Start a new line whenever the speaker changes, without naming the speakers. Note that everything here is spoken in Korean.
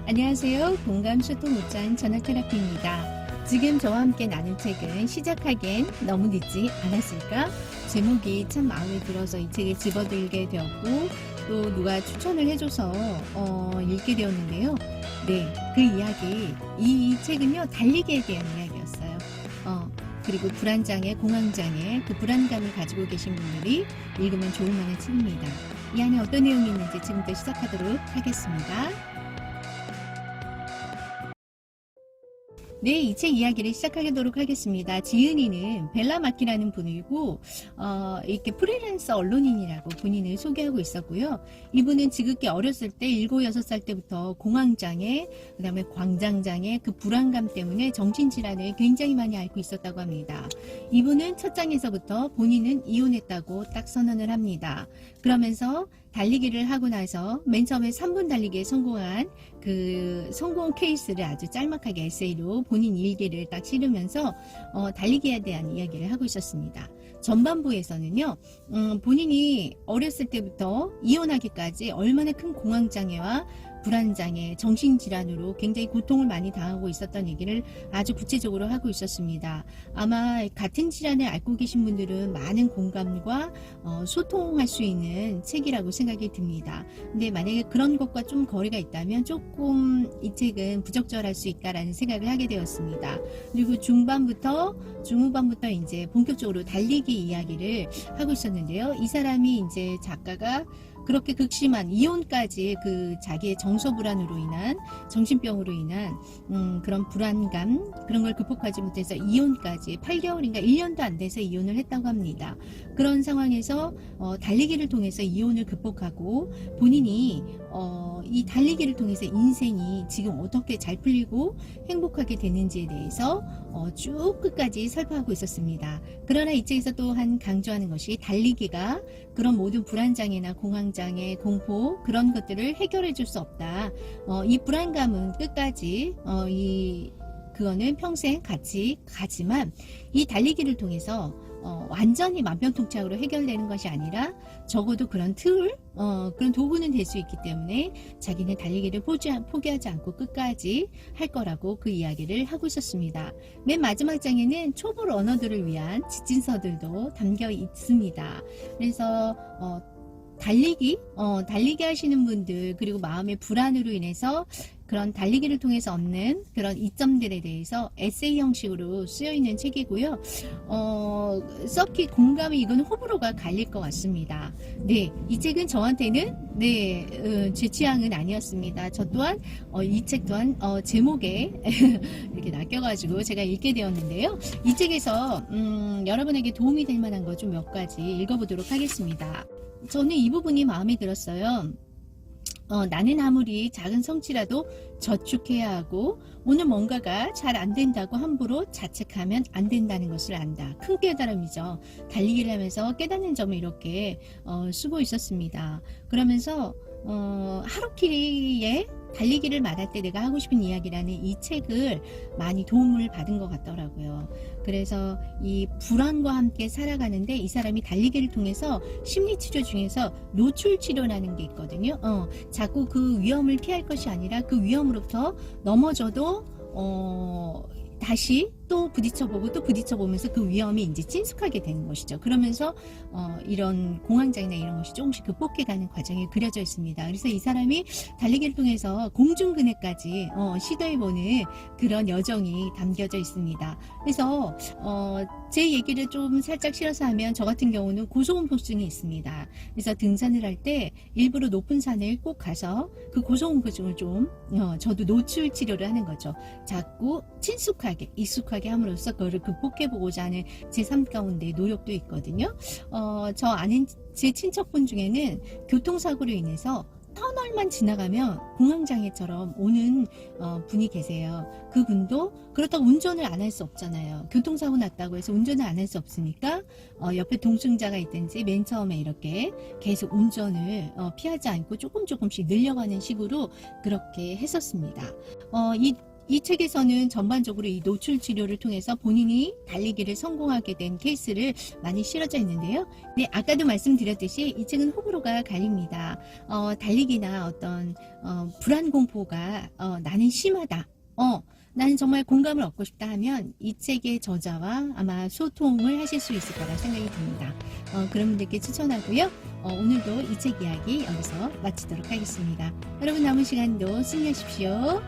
안녕하세요. 공감 소통 옷장 전화테라피입니다. 지금 저와 함께 나눌 책은 시작하기엔 너무 늦지 않았을까? 제목이 참 마음에 들어서 이 책을 집어들게 되었고 또 누가 추천을 해줘서 읽게 되었는데요. 네, 그 이야기, 이 책은요 달리기에 대한 이야기였어요. 그리고 불안장애, 공황장애, 그 불안감을 가지고 계신 분들이 읽으면 좋을 만한 책입니다. 이 안에 어떤 내용이 있는지 지금부터 시작하도록 하겠습니다. 네, 이 책 이야기를 시작하도록 하겠습니다. 지은이는 벨라 마키라는 분이고 이렇게 프리랜서 언론인이라고 본인을 소개하고 있었고요. 이분은 지극히 어렸을 때 7, 6살 때부터 공황장애, 그 다음에 광장장애, 그 불안감 때문에 정신질환을 굉장히 많이 앓고 있었다고 합니다. 이분은 첫 장에서부터 본인은 이혼했다고 딱 선언을 합니다. 그러면서 달리기를 하고 나서 맨 처음에 3분 달리기에 성공한 그 성공 케이스를 아주 짤막하게 에세이로 본인 일기를 딱 실으면서 달리기에 대한 이야기를 하고 있었습니다. 전반부에서는요, 본인이 어렸을 때부터 이혼하기까지 얼마나 큰 공황장애와 불안장애, 정신질환으로 굉장히 고통을 많이 당하고 있었던 얘기를 아주 구체적으로 하고 있었습니다. 아마 같은 질환을 앓고 계신 분들은 많은 공감과 소통할 수 있는 책이라고 생각이 듭니다. 근데 만약에 그런 것과 좀 거리가 있다면 조금 이 책은 부적절할 수 있다라는 생각을 하게 되었습니다. 그리고 중후반부터 이제 본격적으로 달리기 이야기를 하고 있었는데요. 이 사람이 이제 작가가 그렇게 극심한 이혼까지 그 자기의 정서불안으로 인한 정신병으로 인한 그런 불안감 그런 걸 극복하지 못해서 이혼까지 8개월인가 1년도 안 돼서 이혼을 했다고 합니다. 그런 상황에서 달리기를 통해서 이혼을 극복하고 본인이 이 달리기를 통해서 인생이 지금 어떻게 잘 풀리고 행복하게 되는지에 대해서 쭉 끝까지 살펴하고 있었습니다. 그러나 이 책에서 또한 강조하는 것이 달리기가 그런 모든 불안장애나 공황장애, 공포 그런 것들을 해결해 줄 수 없다. 이 불안감은 끝까지 그거는 평생 같이 가지만 이 달리기를 통해서 완전히 만병통치약으로 해결되는 것이 아니라 적어도 그런 그런 도구는 될 수 있기 때문에 자기는 달리기를 포기하지 않고 끝까지 할 거라고 그 이야기를 하고 있었습니다. 맨 마지막 장에는 초보 러너들을 위한 지침서들도 담겨 있습니다. 그래서 달리기 하시는 분들 그리고 마음의 불안으로 인해서 그런 달리기를 통해서 얻는 그런 이점들에 대해서 에세이 형식으로 쓰여있는 책이고요. 썩히 공감이 이건 호불호가 갈릴 것 같습니다. 네, 이 책은 저한테는 제 취향은 아니었습니다. 저 또한 이 책 또한 제목에 이렇게 낚여가지고 제가 읽게 되었는데요. 이 책에서 여러분에게 도움이 될 만한 것 좀 몇 가지 읽어보도록 하겠습니다. 저는 이 부분이 마음에 들었어요. 나는 아무리 작은 성취라도 저축해야 하고 오늘 뭔가가 잘 안 된다고 함부로 자책하면 안 된다는 것을 안다. 큰 깨달음이죠. 달리기를 하면서 깨닫는 점을 이렇게 쓰고 있었습니다. 그러면서 하루키리의 달리기를 말할 때 내가 하고 싶은 이야기라는 이 책을 많이 도움을 받은 것 같더라고요. 그래서 이 불안과 함께 살아가는데 이 사람이 달리기를 통해서 심리치료 중에서 노출치료라는 게 있거든요. 자꾸 그 위험을 피할 것이 아니라 그 위험으로부터 넘어져도 다시 또 부딪혀보고 또 부딪혀보면서 그 위험이 이제 친숙하게 되는 것이죠. 그러면서 이런 공황장애나 이런 것이 조금씩 극복해가는 과정이 그려져 있습니다. 그래서 이 사람이 달리기를 통해서 공중근해까지 시도해보는 그런 여정이 담겨져 있습니다. 그래서 제 얘기를 좀 살짝 실어서 하면 저 같은 경우는 고소공포증이 있습니다. 그래서 등산을 할 때 일부러 높은 산을 꼭 가서 그 고소공포증을 좀 저도 노출 치료를 하는 거죠. 자꾸 친숙하게 익숙하게 함으로써 그거를 극복해보고자 하는 제 삶 가운데 노력도 있거든요. 저 아는 제 친척분 중에는 교통사고로 인해서 터널만 지나가면 공황장애처럼 오는 분이 계세요. 그분도 그렇다고 운전을 안 할 수 없잖아요. 교통사고 났다고 해서 운전을 안 할 수 없으니까 옆에 동승자가 있든지 맨 처음에 이렇게 계속 운전을 피하지 않고 조금씩 늘려가는 식으로 그렇게 했었습니다. 이 책에서는 전반적으로 이 노출 치료를 통해서 본인이 달리기를 성공하게 된 케이스를 많이 실어져 있는데요. 네, 아까도 말씀드렸듯이 이 책은 호불호가 갈립니다. 달리기나 어떤 불안 공포가 나는 심하다. 나는 정말 공감을 얻고 싶다 하면 이 책의 저자와 아마 소통을 하실 수 있을 거라 생각이 듭니다. 그런 분들께 추천하고요. 오늘도 이 책 이야기 여기서 마치도록 하겠습니다. 여러분 남은 시간도 승리하십시오.